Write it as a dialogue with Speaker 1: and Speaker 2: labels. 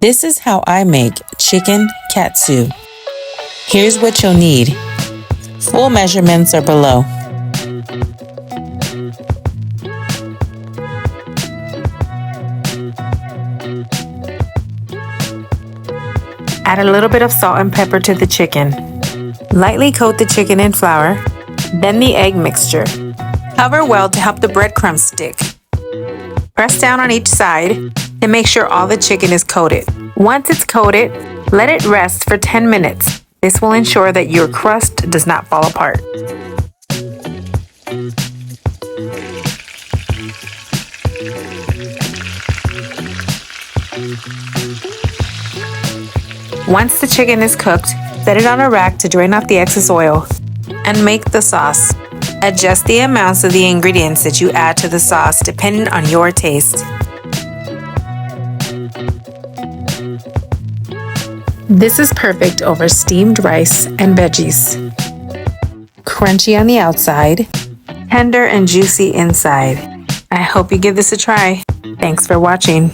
Speaker 1: This is how I make chicken katsu. Here's what you'll need. Full measurements are below. Add a little bit of salt and pepper to the chicken. Lightly coat the chicken in flour, then the egg mixture. Cover well to help the breadcrumbs stick. Press down on each side and make sure all the chicken is coated. Once it's coated, let it rest for 10 minutes. This will ensure that your crust does not fall apart. Once the chicken is cooked, set it on a rack to drain off the excess oil and make the sauce. Adjust the amounts of the ingredients that you add to the sauce depending on your taste. This is perfect over steamed rice and veggies. Crunchy on the outside, tender and juicy inside. I hope you give this a try. Thanks for watching.